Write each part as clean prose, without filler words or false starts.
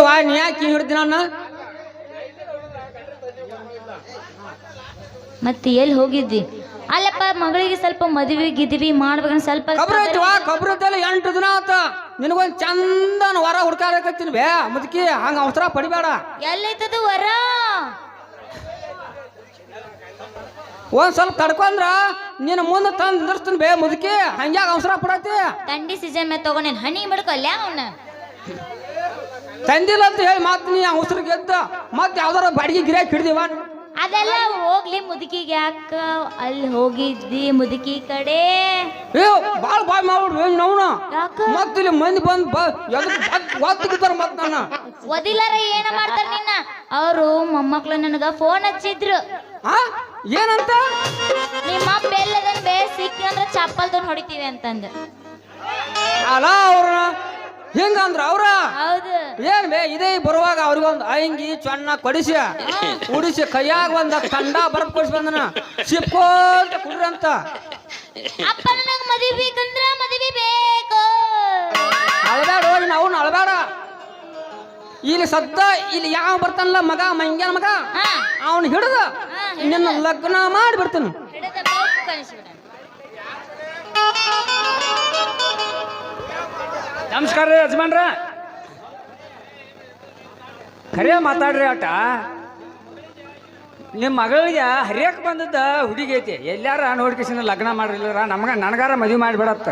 ಹೇಳುವ ನೀ ಯಾಕೆ ಹಿಡ್ದಿ ನಾನು ಮತ್ತೆ ಎಲ್ಲಿ ಹೋಗಿದ್ದಿ? ಅಲ್ಲಪ್ಪ ಮಗಳಿಗೆ ಸ್ವಲ್ಪ ಮದುವೆ ಗಿದ್ವಿ ಮಾಡ್ಬೇಕಂದ್ರೆ ಸ್ವಲ್ಪ ಖಬ್ರ ಐತಿವ ಖಬ್ರ ಐತಲ್ಲ 8 ದಿನ ಆತ ನಿನಗೊಂದು ಚಂದನ ವರ ಹುಡ್ಕಾಡಕತ್ತೀನಿ ಬೇ ಮುದುಕಿ ಹಂಗ ಅವಸರ ಪಡಿಬೇಡ. ಎಲ್ಲೈತದ ವರ? ಒಂದ್ ಸ್ವಲ್ಪ ತಡ್ಕೊಂಡ್ರ ನೀನು ಮುಂದೆ ತಂದು ನಿಂದಿರ್ತೀನಿ ಬೇ ಮುದುಕಿ ಹಂಗ್ಯಾಗ ಅವಸರ ಪಡತಿ. ತಂಡಿ ಸೀಸನ್ ಮೇಲೆ ತಗೊಂಡೇನ್ ಹನಿ ಬಿಡ್ಕೊಲ್ಲ ಅವನ ತಂದಿಲ್ಲ ಅಂತ ಹೇಳಿ ಮಾತು ನೀ ಅವಸರ ಗೆದ್ದ ಮತ್ತೆ ಯಾವ್ದಾರ ಬಾಡಿಗೆ ಗಿರಿಯಾಗಿ ಹಿಡ್ದಿವ. ಅದೆಲ್ಲ ಹೋಗ್ಲಿ, ಮುದುಕಿಗೆ ಯಾಕ ಅಲ್ಲಿ ಹೋಗಿದ್ದಿ ಮುದುಕಿ ಕಡೆ? ಏ ಬಾಳ್ ಬಾಯ್ ಮಾಡ್ಬಿಡ್ರಿ ನವ್ನ ಮತ್ತ ಇಲ್ಲಿ ಮಂದಿ ಬಂದ್ ಒತ್ತಿಗಿದ್ದಾರ ಮತ್ ನನ್ನ ಒದಿಲಾರ ಏನ ಮಾಡ್ತಾರ ನಿನ್ನ? ಅವರು ಮೊಮ್ಮಕ್ಳು ನನಗ ಫೋನ್ ಹಚ್ಚಿದ್ರು. ಏನಂತ? ನಿಮ್ಮ ಅಪ್ಪ ಎಲ್ಲದನ್ ಬೇ ಸಿಕ್ಕಂದ್ರ ಚಪ್ಪಲ್ ತಂದ್ ಹೊಡಿತೀವಿ ಅಂತಂದ. ಅಲ್ಲ ಅವ್ರ ಹಿಂಗಂದ್ರ ಅವ್ರ ಹೌದು. ಏನ್ ಬೇ ಇದೇ ಬರುವಾಗ ಅವ್ರಿಗೊಂದು ಅಂಗಿ ಚೊಣ್ಣ ಕೊಡಿಸಿ ಉಡಿಸಿ ಕೈಯಾಗ ಒಂದ ಕಂಡ ಬರ್ಬ್ ಕೊಡಿಸಿ ಬಂದನ ಸಿಪ್ಕೋಂತ ಕುಡ್ರಿ ಅಂತ. ಅಪ್ಪ ನನಗ ಮದುವೆ ಬೇಕಂದ್ರ ಮದುವೆ ಬೇಕು. ಅಳಬೇಡ ಹೋಗಿ ನಾವು ಅಳಬೇಡ. ಇಲ್ಲಿ ಸದ್ದ ಇಲ್ಲಿ ಯಾವ ಬರ್ತಾನಲ್ಲ ಮಗ ಮಂಗ್ಯಾನ ಮಗ ಅವನ್ ಹಿಡ್ದ ನಿನ್ನ ಲಗ್ನ ಮಾಡಿಬಿಡ್ತಾನ. ನಮಸ್ಕಾರ ರೀ ಯಜಮಾನ್ರ. ಖರೆ ಮಾತಾಡ್ರಿ ಆಟ. ನಿಮ್ಮ ಮಗಳಿಗೆ ಹರಿಯಕ್ ಬಂದದ್ದ ಹುಡುಗಿ ಐತಿ, ಎಲ್ಲಾರ ನೋಡ್ಕಿಸಿನ ಲಗ್ನ ಮಾಡ್ರಿಲ್ಲ ನನಗಾರ ಮದುವೆ ಮಾಡಿಬಿಡತ್ತ.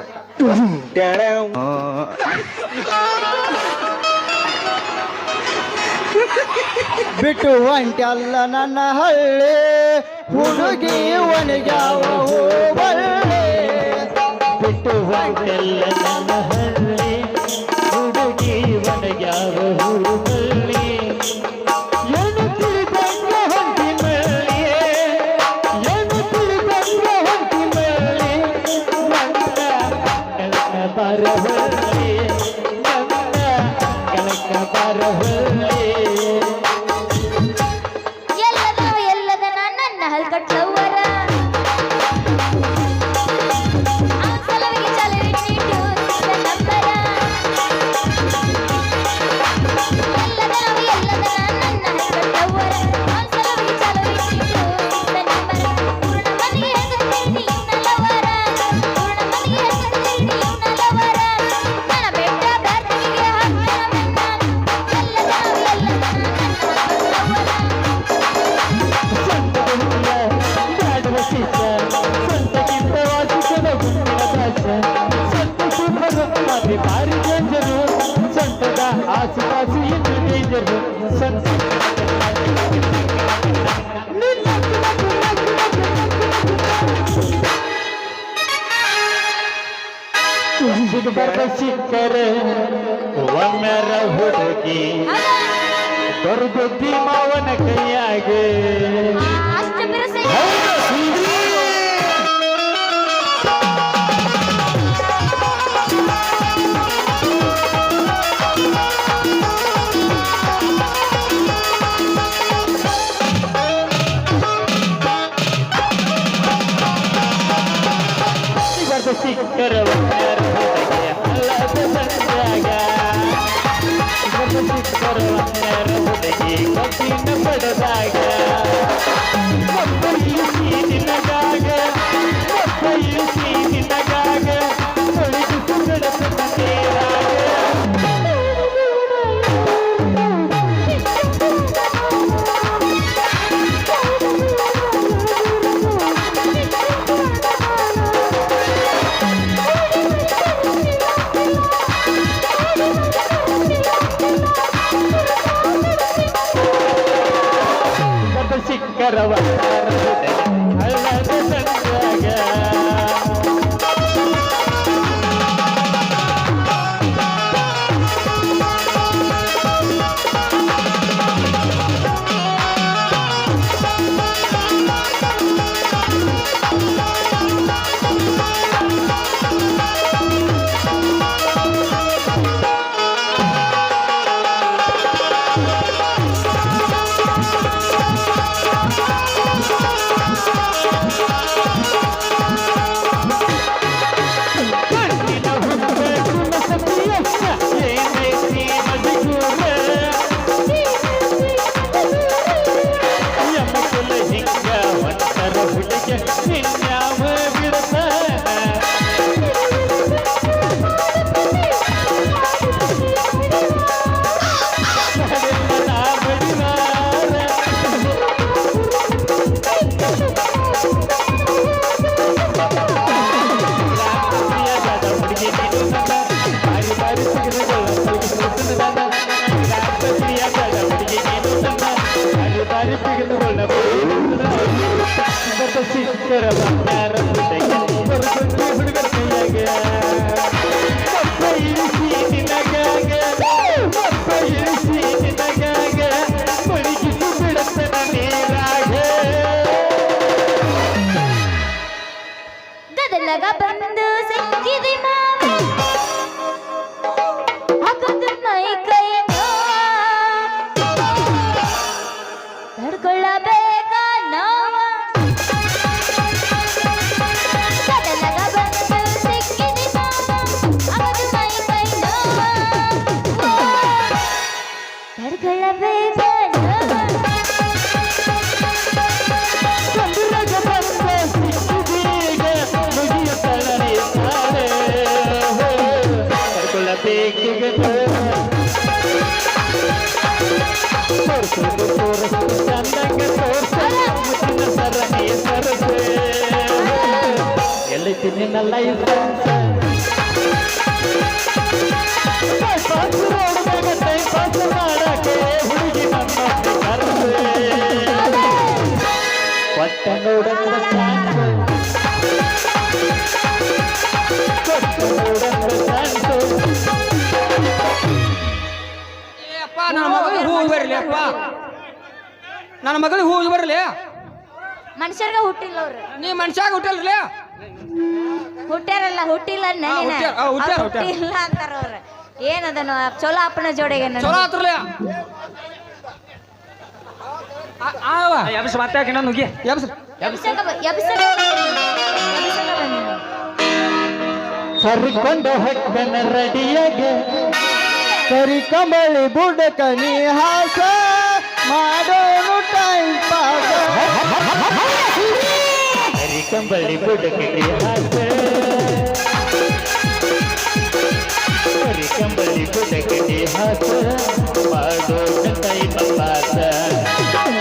ಬಿಟ್ಟು ಒಂಟಲ್ಲ ನನ್ನ ಹಳ್ಳಿ ಹುಡುಗಿ ಒಣಗ್ಯಾವ ಬಳ್ಳಿ. ಬಿಟ್ಟು ಒಂಟಲ್ಲ ನನ್ನ ಹಳ್ಳಿ ಹುಡುಗಿ ಒಣಗ್ಯಾವ ಬಳ್ಳಿ. ಏನು ತಿಳಿದಂಗ ಹೊಂಟಿ ಮಳ್ಳಿ, ಏನು ತಿಳಿದಂಗ ಹೊಂಟಿ ಮಳ್ಳಿ. ನನ್ನ ಕನಕ ಬರಹಳ್ಳಿ, ನನ್ನ ಕನಕ ಬರಹಳ್ಳಿ. ಹಲ್ಕಟ್ಲವ್ವರ ಭಾರಿ ಡೇಂಜರು ಸೊಂಟದ ಆಸುಪಾಸು ಇನ್ನು ಡೇಂಜರು. ತುಂಬಿದು ಬರ್ದ ಸಿಕ್ಕರೆ ಒಮ್ಮೆರ ಹುಡುಗಿ ದೊರಗುದ್ದಿ ಮಾವನ ಕೈಯಾಗೆ. ಸಿಕ್ಕರ ಒಮ್ಮೆರ ಹುಡುಗಿ ಹಳ್ಳದ ಸಂದ್ಯಾಗ. ಸಿಕ್ಕರ ಒಮ್ಮೆರ ಹುಡುಗಿ ಕಬ್ಬಿನ ಪಡದಾಗ. ಒಬ್ಬಯಿಸಿ ನಿನಗಾಗ ಒಬ್ಬಯಿಸಿ ನಿನಗಾಗ ಒಳಿದು ಸುಗಡಸ ಮಂದಿರಾಗ. ಸಿಕ್ಕರ ಬಂಗಾರ ಹುಡುಗರ ಕೈಯಾಗ ಮಪ್ಪ ಇಳಿಸಿ ನಿನಗಾಗ ಮಪ್ಪ ಇಳಿಸಿ ನಿನಗಾಗ ಮುಳುಗಿಸಿ ಬಿಡುತ್ತನ ನೀರಾಗ ಗದಲಗ ಬಂದು ಸಿಕ್ಕಿದೆ ಮಾವ ಹಾಕದು ಮೈ ಕೈ ತಡ್ಕೊಳ್ಳಬೇಕ ನಾವ ಗದಲಗ ಬಂದು ಸಿಕ್ಕಿದೆ ಮಾವ ಹಾಕದು ಮೈ ಕೈ ತಡ್ಕೊಳ್ಳಬೇಕ ಚಂದ್ರಗ ಬಂದ ಸಿಕ್ಕಿದೀಗ ಮುಗಿಯ ತಳನೆ ಸಾಡೆ ಕರ್ಕೊಳ್ಳಬೇಕೀಗ ತೋರಿಸು ಚಂದಂಗ ತೋರ್ಸು ಮುಚ್ಚಿನ ಸರಣಿ ಸರಸೆ ಎಲ್ಲೈತಿ ನಿನ್ನ ಲೈಸೆನ್ಸ್ ಪಾಸ್ ರೋಡ್ನಾಗ ಟೈಮ್ ಪಾಸ್ ಮಾಡಕ್ಕೆ ಹುಡುಗಿ ನಮ್ಮತ್ತೆ ಕರ್ಸೆ ಒಟ್ಟ ನೋಡಂಗ ಚಾನ್ಸು ಕೊಟ್ಟ ನೋಡಂಗ ಚಾನ್ಸು ಅಪ್ಪ ನನ್ನ ಮಗಳಿಗೆ ಹೂವು ಬರಲಿ ಅಪ್ಪ ನನ್ನ ಮಗಳಿಗೆ ಹೂವು ಬರಲಿ ಮನುಷ್ಯರ್ಗ ಹುಟ್ಟಿಲ್ಲ ಅವ್ರು ನೀ ಮನುಷ್ಯಾಗ ಹುಟ್ಟಲ್ರಿ ಹುಟ್ಟ್ಯಾರಲ್ಲ ಹುಟ್ಟಿಲ್ಲ ನೆನೆನ. ಹುಟ್ಟ್ಯಾರ, ಹುಟ್ಟ್ಯಾರ, ಅವ್ರ್ ಹುಟ್ಟಿಲ್ಲ ಅಂತಾರ ಅವ್ರು ಏನದನು ಚಲೋ ಅಪ್ಪನ ಜೋಡಿಗೆ ಚಲೋ ಆತ್ರಲ್ಲ ಆವ ಎಬ್ಸ್ ಮತ್ತೆ ಇನ್ನೊಂದು ನುಗ್ಗಿ ಕರಿಕೊಂಡ ಹೊಕ್ಕನ ರಡಿಯಾಗ ಕರಿ ಕಮಳಿ ಬುಡಕ ನೀ ಹಾಸ ಮಾಡೋನು ಟೈಮ್ ಪಾಸ ಕರಿ ಕಂಬಳಿ ಬುಡಕ ನೀ ಹಾಸ ಕರಿ ಕಂಬಳಿ ಬುಡಕ ನೀ ಹಾಸ ಮಾಡೋನು ಟೈಮ್ ಪಾಸ ಮಾಡಿ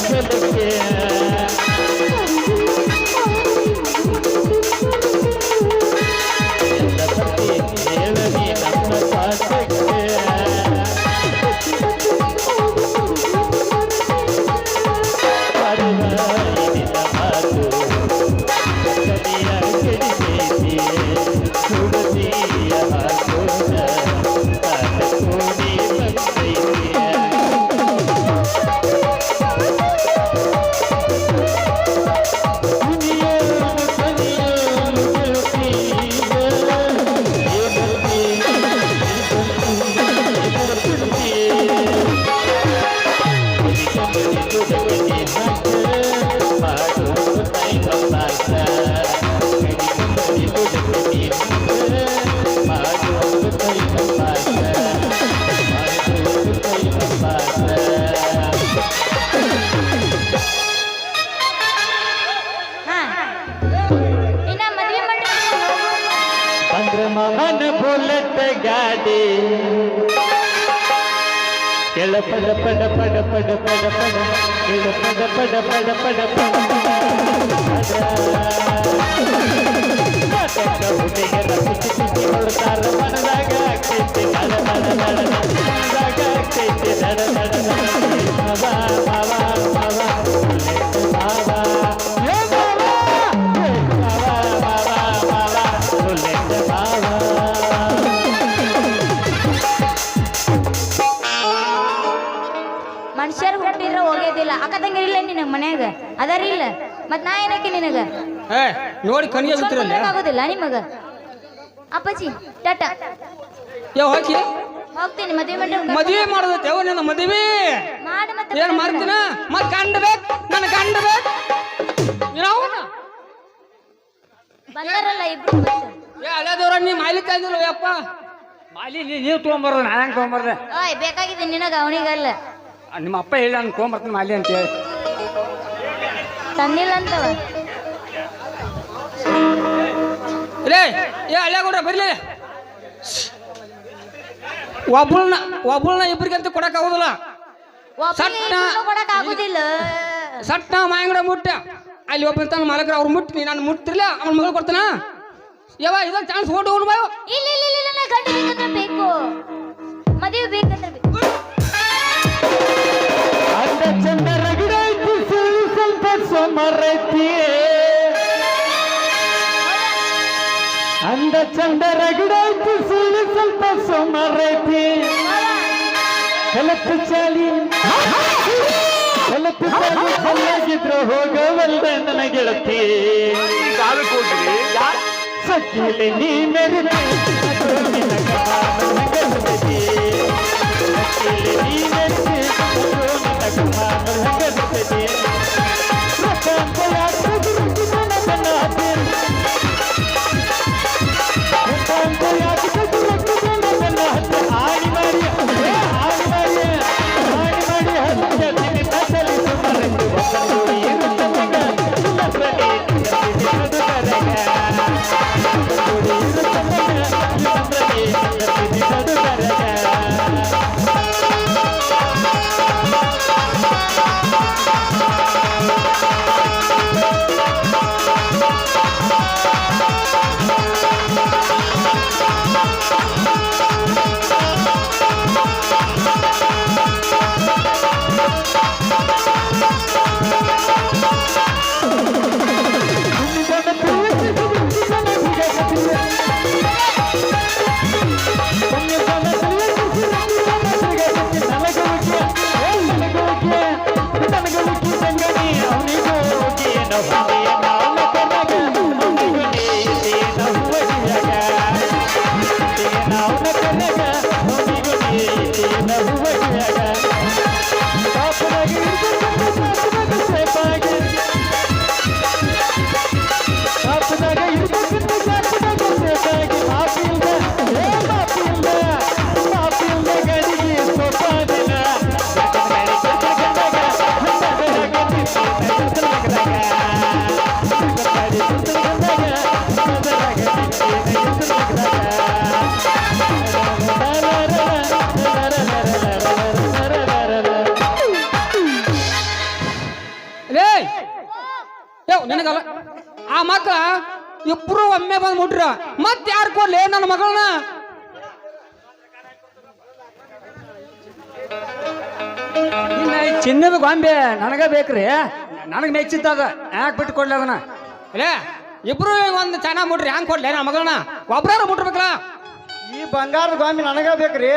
ಮಕ್ಕಳಿಗೆ ಎಲ್ಲ ಬಗ್ಗೆ ಹೇಳಲಿ ನಮ್ಮ ಪಾಠಕ್ಕೆ ಪರಿವಾರಿನ ಮಾತು ಕಲಿಯ ಕೆಡಿಸೇತಿ ಸುಡದಿಯ ಹಾಕೋಣ ತಾನಕೋಡಿ ಬಂದೈತಿಯ ಮಗನ ಬುಲೆಟ್ ಗಾಡಿ ಕೆಳ ಪಡ ಪಡ ಪಡ ಪಡ ಪಡ ಪಡ ಕೆಳ ಪಡ ಪಡ ಪಡ ಪಡ ಪಡ ಹುಡುಗರ ಪಿಚಿ ಪಿಚಿ ಹೊಡ್ತಾರ ಮನದಾಗ ಆಗ್ತೈತಿ ನಡ ನಡ ನಡ ಮನದಾಗ ಆಗ್ತೈತಿ ನಡ ನಡ ನಡ ಮಾವ ಮಾವ ಮಾವ ಮಾವ ಏನಕ್ಕೆ ನಿನಗ ಏ ನೋಡಿ ಕನಿಗೆ ಬಿತ್ತಿರಲ್ಲ ಆಗೋದಿಲ್ಲ ನಿಮಗ ಅಪ್ಪಾಜಿ ಟಾಟಾ ಯಾವ ಹೋಗಿ ಹೋಗ್ತೀನಿ ಮದುವೆ ಮಂಟಪ ಮದುವೆ ಮಾಡೋದೈತೆ ಯಾವ ನಿನ್ನ ಮದುವೆ ಮಾಡು ಮತ್ತೆ ಏನ್ ಮಾಡ್ತೀನ ಮತ್ ಗಂಡ ಬೇಕು ನನ್ನ ಗಂಡ ಬೇಕು ಬಂದಾರಲ್ಲ ಇಬ್ರು ಮತ್ತೆ. ಏ ಹಳೆದವ್ರ ನೀ ಮಾಲಿಕ್ ಅಂದಿಲ್ಲ ಯಪ್ಪ ಮಾಲಿ ನೀವು ತೊಗೊಂಬರೋದು ನಾನು ಹೆಂಗೆ ತೊಗೊಂಬರ್ದೆ ಓಯ್ ಬೇಕಾಗಿದೆ ನಿನಗ ಅವನಿಗಲ್ಲ ನಿಮ್ಮ ಅಪ್ಪ ಹೇಳಿ ನಾನು ತೊಗೊಂಬರ್ತೀನಿ ಮಾಲಿ ಅಂತ ಹೇಳಿ ತಂದಿಲ್ಲ ಅಂತವ ರೇ ಏ ಹಳೆ ಕೊಡ್ರ ಬರ್ಲಿ ಒಬ್ಬಳನ್ನ ಇಬ್ಬರಿಗಂತ ಕೊಡಕ್ ಆಗುದಿಲ್ಲ ಕೊಡಕ್ ಆಗುದಿಲ್ಲ ಸಟ್ಟ ಮಾಯಂಗಡ ಮುಟ್ಟ ಅಲ್ಲಿ ಒಬ್ಬ ತನ್ನ ಮಾಲಕರು ಅವ್ರು ಮುಟ್ಟಿ ನಾನು ಮುಟ್ತಿರ್ಲಿಲ್ಲ ಅವನ ಮಗಳು ಕೊಡ್ತಾನ ಯಾವ ಇದ ಚಾನ್ಸ್ ಓಡ್ ಹೋಗ್ನು ಬಾಯ್ ಇಲ್ಲ ಇಲ್ಲ ಇಲ್ಲ ಇಲ್ಲ ಗಂಡ ಬೇಕಂದ್ರೆ ಬೇಕು ಮದುವೆ ಬೇಕಂದ್ರೆ ಬೇಕು ಅಂದ ಚಂದ ರಗಡೈತಿ ಸುಳ್ಳು ಸ್ವಲ್ಪ ಸೋಮರೈತಿ ಅಂದ ಚಂದ ರಗಡೈತಿ ಸುಳ್ಳು ಸ್ವಲ್ಪ ಸೋಮರೈತಿ ಕಲತ್ತು ಚಾಲಿ ಚೆನ್ನಾಗಿದ್ರು ಹೋಗವಲ್ದ ನನ್ನ ಗೆಳತಿ ಸಕ್ಕಿಲೆ ನೀ ಮೆರೆದೆ ನಿನ್ನ ಕಮಾನಗಲ್ಪತಿ ಸಕ್ಕಿಲೆ ನೀ ಮೆರೆದೆ ನಿನ್ನ ಕಮಾನಗಲ್ಪತಿ ರಕಾಂತ ಯಾಕೆ ನನ್ನ ಹಾಕಿ ರಕಾಂತ ಯಾಕೆ ನನ್ನ ಹತ್ತು ಆಡಿ ಮಾಡಿ ನಿನಗಲ್ಲ ಆ ಮಕ್ಳ ಇಬ್ರು ಒಮ್ಮೆ ಬಂದ್ ಮುಟ್ರ ಮತ್ ಯಾರು ಕೊಡ್ಲಿ ನನ್ನ ಮಗಳನ್ನ ಚಿನ್ನದ ಗೊಂಬೆ ನನಗ ಬೇಕ್ರಿ ನನಗೆ ಮೆಚ್ಚಿದ್ದದ ಯಾಕೆ ಬಿಟ್ಟು ಕೊಡ್ಲಿ ಅದನ್ನ ರೇ ಇಬ್ರು ಒಂದು ಚೆನ್ನಾಗ್ ಮುಟ್ರಿ ಹ್ಯಾಂಗ್ ಕೊಡ್ಲಿ ನನ್ನ ಮಗಳನ್ನ ಒಬ್ರಾರ ಮುಟ್ಬೇಕಲ್ಲ ಈ ಬಂಗಾರದ ಗೊಂಬೆ ನನಗ ಬೇಕ್ರಿ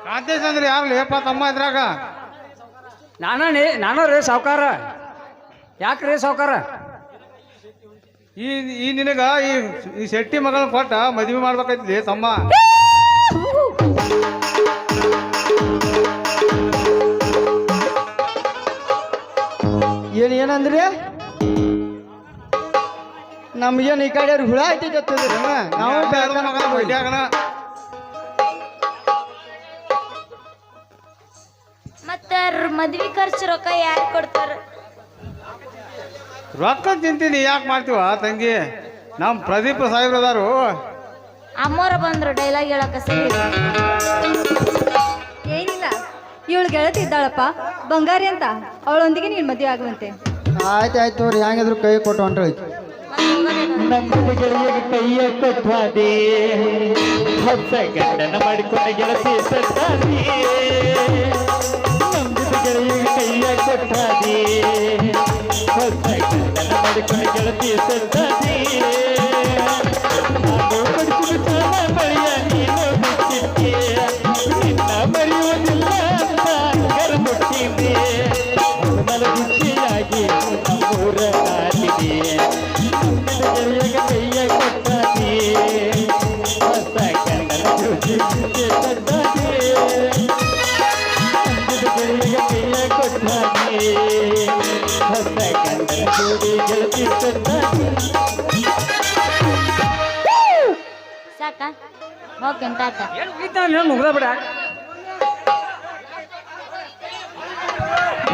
ಕಾಂತೇಶ್ ಅಂದ್ರೆ ಯಾರು ಲೇಪ ತಮ್ಮ ಇದ್ರಾಗ ನಾನು ರೀ ಸಾವ್ಕಾರ ಯಾಕ್ರಿ ಸಾವ್ಕಾರ ಈ ನಿನಗ ಈ ಶೆಟ್ಟಿ ಮಗಳನ್ನ ಕೊಟ್ಟ ಮದುವೆ ಮಾಡ್ಬೇಕೈತಿ ತಮ್ಮ ಏನಂದ್ರಿ ನಮ್ಗೇನು ಈ ಕಡೆ ಹುಳ ಐತಿ ಗೊತ್ತಿದ್ರಿ ನಾವು ಮತ್ತ ಮದ್ವಿ ಖರ್ಚು ರೊಕ್ಕ ಯಾರು ಕೊಡ್ತಾರ ರೊಕ್ಕ ತಿಂತೀನಿ ಯಾಕೆ ಮಾಡ್ತೀವ ತಂಗಿ ನಮ್ಮ ಪ್ರದೀಪ್ ಸಾಹೇಬ್ರದಾರು ಅಮ್ಮೋರ ಬಂದ್ರು ಡೈಲಾಗ್ ಹೇಳಕ ಸರಿ ಏನಿಲ್ಲ ಇವಳು ಗೆಳತಿ ಇದ್ದಾಳಪ್ಪ ಬಂಗಾರಿ ಅಂತ ಅವಳೊಂದಿಗೆ ನೀನು ಮದುವೆ ಆಗುವಂತೆ ಆಯ್ತು ರೀ ಹ್ಯಾಂಗಿದ್ರು ಕೈ ಕೊಟ್ಟು ಹೊಂಟ್ರಿ ನಂಬಿದ ಗೆಳೆಯಗೆ ಕೈಯ ಕೊಟ್ವಾದೆ ಹೊಸ ಗಂಡನ ಮಾಡಿಕೊಂಡ ಗೆಳತಿ ಸತ್ತಾನೆ ನಂಬಿದ ಗೆಳೆಯ ಕೈಯ ಕೊಟ್ಟಾದಿ ಹೊಸ ಗಂಡನ ಮಾಡಿಕೊಂಡು ಗೆಳತಿ ಸದ್ದಾದಿ ನಾನು ಬಡಿಸಿ ಬಿಟ್ಟಾನ ಬಳಿಯ ನೀನು ಬಿಟ್ಟಿದ್ದೆ ನಿನ್ನ ಮರೆಯುವುದಿಲ್ಲ ಅಂತ ಅಂಗರ ಮುಟ್ಟಿದ್ದೆ ಮಲಗುಚ್ಚಿಯಾಗಿ ನಮ್ಮೂರ ಕಾಲಿದೆ ಗೆಳೆಯ ಕೈಯ ಕೊಟ್ಟಾದಿ ಹೊಸ ಗಂಡನ ಜೋಡಿ ಸದ್ದಾದಿ ಗೆಳೆಯ ಕೈಯ ಕೊಟ್ಟಾದಿ ಹೊಸ ಗಂಡನ ಜೋಡಿ ಗೆಳತಿ ಸದ್ದಾದಿ ಸಾಕ ಹೋಗ್ತೇನೆ ತಾತ ಏನು ಉಳಿತಾನ ಮುಗ್ದ ಬಿಡ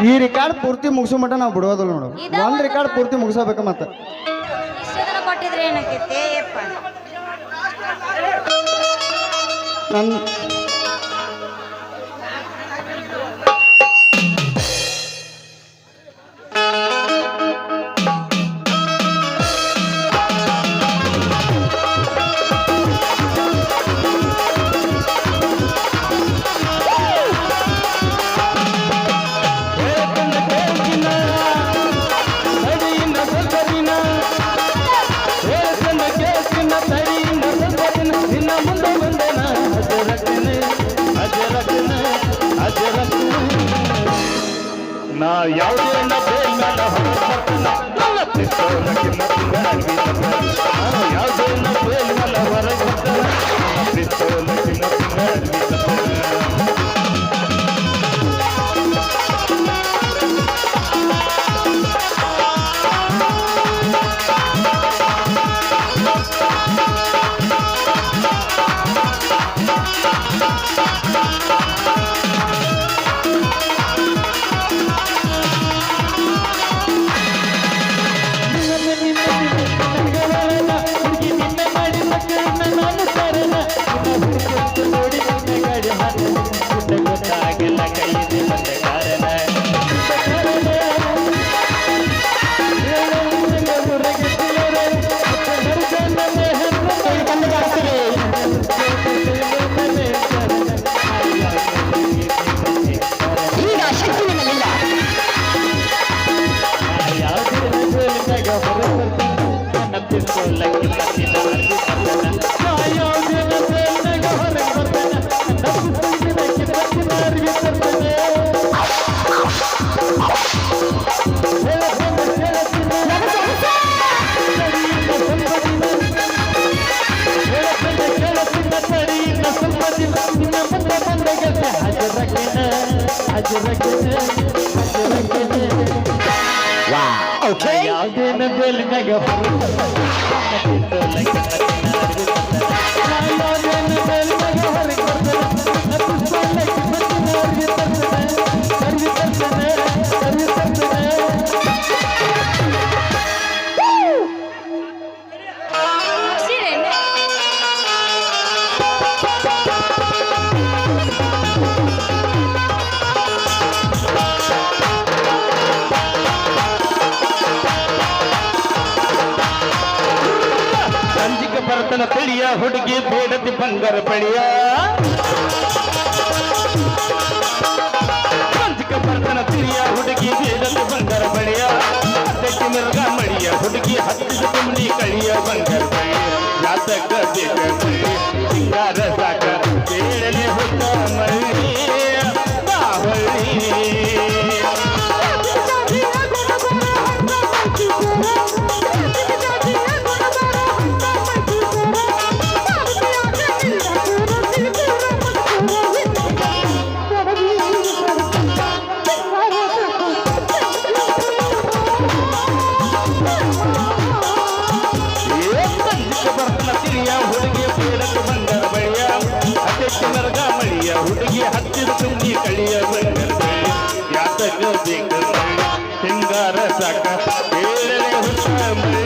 ಈ ರೆಕಾರ್ಡ್ ಪೂರ್ತಿ ಮುಗಿಸೋ ಮಟ್ಟ ನಾವು ಬಿಡೋದಿಲ್ಲ ನೋಡು ಒಂದ್ ರೆಕಾರ್ಡ್ ಪೂರ್ತಿ ಮುಗಿಸಬೇಕ ಮತ್ತೆ ಇಷ್ಟು ದಿನ ಕೊಟ್ಟಿದ್ರೆ ಏನಕ್ಕೈತೆ ಯಪ್ಪ ನನ್ ನಾ ಯಾವುದೇ ಬೇಡ ನನ್ನ ಪಿಸ್ತೂಲಕ್ಕೆ ಯಾವುದೇ ಬೇಡ ಹೊರಗೆ ಪಿಸ್ತೂಲಕ್ಕೆ ಗೊತ್ತಾಗಿಲ್ಲ ಕೈಯಲ್ಲಿ ಬಂದ ಕಾರಣ ಈಗ ಶಕ್ತಿ ನಿನ್ನಲ್ಲಿಲ್ಲ ನನ್ನ ಪಿಸ್ತೂಲಕ್ಕೆ ಯಾವುದೇನ ಬೇಲಿನಾಗ ಭರತನ ತಿಳಿಯ ಹುಡುಗಿ ಬೇಡತಿ ಬಂಗಾರ ಬಳಿಯ ಸಂಜಿಕ ಭರತನ ತಿಳಿಯ ಹುಡುಗಿ ಬೇಡತಿ ಬಂಗಾರ ಬಳಿಯ ಅದಕ್ಕೆ ಮಿರ್ಗ ಮಳಿಯ ಹುಡುಗಿ ಹತ್ತಿದ ಕುಮ್ನಿ ಕಳಿಯ ಬಂಗಾರ ಬಳಿಯ ಜಾತಕ ಬೇಕ ಸಿಂಗಾರ ಸಾಕ ಬೇಡಲೆ ಹುಟ್ಟ ಮಳ್ಳಿ ಬಾವಳ್ಳಿ ಹುಡುಗಿ ಬೇಡಕ್ಕೆ ಬಂಗಾರ ಬಳಿಯ ಅದಕ್ಕೆ ಮರ್ಗ ಮಳಿಯ ಹುಡುಗಿ ಹತ್ತಿರ ತುಂಬಿ ಕಳಿಯ ಬಂಗಾರ ಬಳಿಯ ಯಾತಕ ಬೇಕ ಸಿಂಗಾರ ಸಾಕ ಬೇಡಲೆ ಹುಟ್ಟ ಮಳ್ಳಿ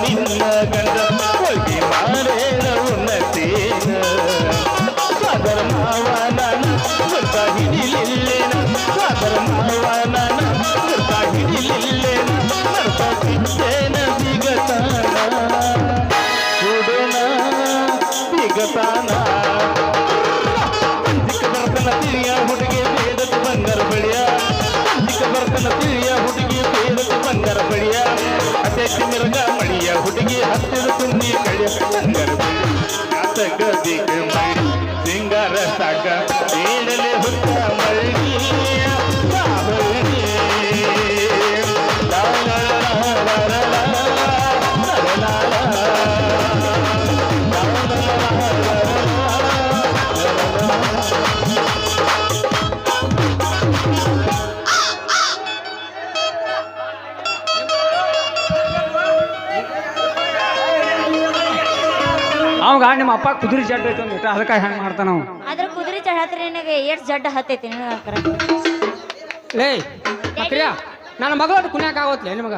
ನಿನ್ನ ಗಂಡ ಹೋಗಿ ಮಾಡೇನ ಉನ್ನತೇನ ಸಾದರ ಮಾವ ನಾನು ಗುರ್ತ ಹಿಡಿಲಿಲ್ಲೇನ ಸಾದರ ಮಾವ ನಾನು ಗುರ್ತ ಹಿಡಿಲಿಲ್ಲೇನ ನರ್ತಿದ್ದೇನ ಬಿಗತಾನ ಹುಡುನ ಬಿಗತಾನ ಅಂಜಿಕ ಬರ್ತನ ತಿರಿಯ ಹುಡುಗಿ ಬೇದಕ್ಕೆ ಬಂಗಾರ ಬಳಿಯ ಅಂಜಿಕ ಬರ್ತನ ತಿರಿಯ ಹುಡುಗಿ ಬೇದಕ್ಕೆ ಬಂಗಾರ ಬಳಿಯ ಅತ್ಯಕ್ಕೆ ಮಿರ್ಗ ಮಳಿಯ ಹುಡುಗಿ ಹತ್ತಿರ ತುಂಬಿ ಕಳಿಯ ಬಂಗಾರ ಬಳಿಯ ಗದಿಗ ಮಳಿ ಸಿಂಗಾರ ಸಾಕ ಏಳಲೆ ಹುತ್ತ ಮಳ್ಳಿ ಬಾಬಳಿ ಲಾ ಲಾ ಲಾ ಲಾ ಲಾ ಲಾ ಲಾ ಲಾ ಅವಾಗ ನಿಮ್ಮ ಅಪ್ಪ ಕುದುರೆ ಜಡ್ಡು ಐತೆ ಅಂದ್ಬಿಟ್ಟು ಅದಕ್ಕೆ ಹೆಂಗೆ ಮಾಡ್ತಾನ ನಾವು ಅದ್ರ ಕುದುರೆ ಚढ़ಾತ್ರಿ ನಿನಗೆ ಎಷ್ಟು ಜಡ್ಡ ಹತ್ತೈತಿ ಲೇ ಅಕ್ರಿಯ ನನ್ನ ಮಗಳು ಅದು ಕುಣ್ಯಾಕ ಆಗೋತ್ಲೆ ನಿಮಗ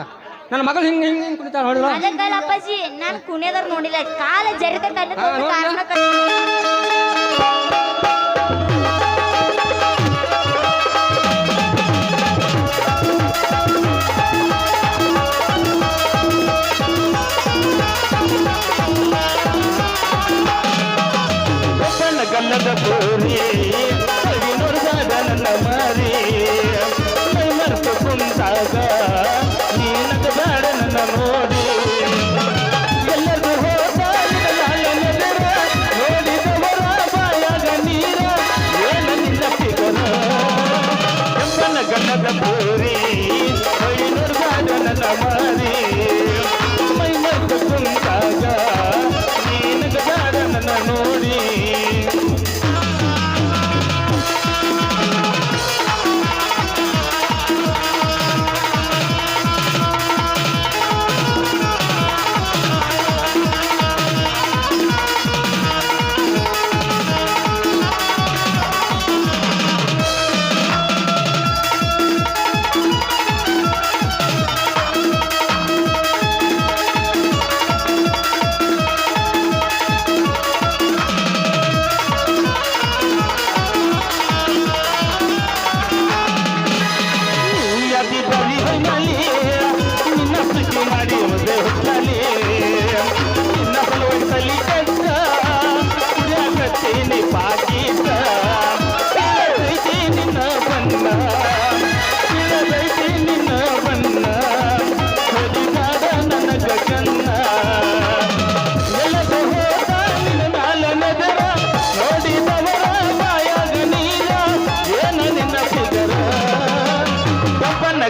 ನನ್ನ ಮಗಳು ಹಿಂಗೆ ಹಿಂಗೆ ಹಿಂಗೆ ಕುಣಿತಾಳ ನೋಡಿದ್ರ ಅದಕ್ಕಲ್ಲ ಅಪ್ಪಾಜಿ ನಾನು ಕುಣಿಯೋದ್ರ ನೋಡಿಲ್ಲ ಕಾಲ ಜರಿತ ಕಾರಣ ಗಲ್ಲದ ಪೂರಿ ಕವಿ ನೋಡಿದಾಗ ನನ್ನ ಮಾರಿ ಮೈ ಮರೆತು ಕುಂತಾಗ ನೀನಗ ಬೇಡ ನನ್ನ ನೋಡಿ ಎಲ್ಲರೂ ಹೋದಾಳಿದರ ನೋಡಿದವರ ಬಾಯಾಗ ನೀರ ಏನ ನಿನ್ನ ಸಿಗನ ಕೆಂಪನ ಗಲ್ಲದ ಪೂರಿ ಕವಿ ನೋಡಿದಾಗ ನನ್ನ ಮಾರಿ ಮೈ ಮರೆತು ಕುಂತಾಗ ನೀನಗ ಬೇಡ ನನ್ನ ನೋಡಿ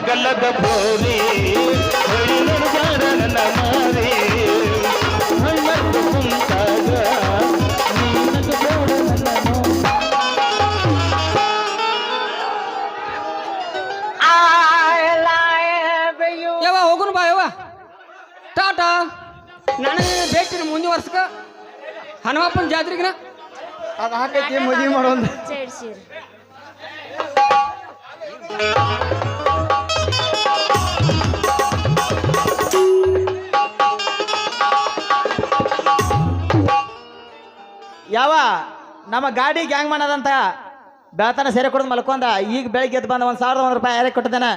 ಗಲ್ಲದ ಬೋಲಿ ನೋಡಿದಾರ ನನ್ನ ಮಾರಿ ಹಣ್ಣು ಕುಂತಾಗ ನೀನಗ ಬೇಡ ಯವ್ವ ಹೋಗುನು ಬಾ ಯವ್ವ ಟಾಟಾ ನನಗೆ ಭೇಟಿ ಮುಂದಿನ ವರ್ಷಕ್ಕೆ ಹನುಮಪ್ಪನ ಜಾತ್ರೆಗಿನ ಅದು ಹಾಕೈತಿ ಮದುವೆ ಮಾಡೋದು ಸೇರ್ಸಿರಿ ಯಾವ ನಮ್ಮ ಗಾಡಿ ಗ್ಯಾಂಗ್ ಮಾಡೋದಂತ ಬೆಳತನ ಸೇರೆ ಕೊಡೋದು ಮಲ್ಕೊಂಡ ಈಗ ಬೆಳಿಗ್ಗೆ ಎದ್ದು ಬಂದ 1,001 ರೂಪಾಯಿ ಯಾರಿಗೆ ಕೊಟ್ಟಿದ್ದಾನೆ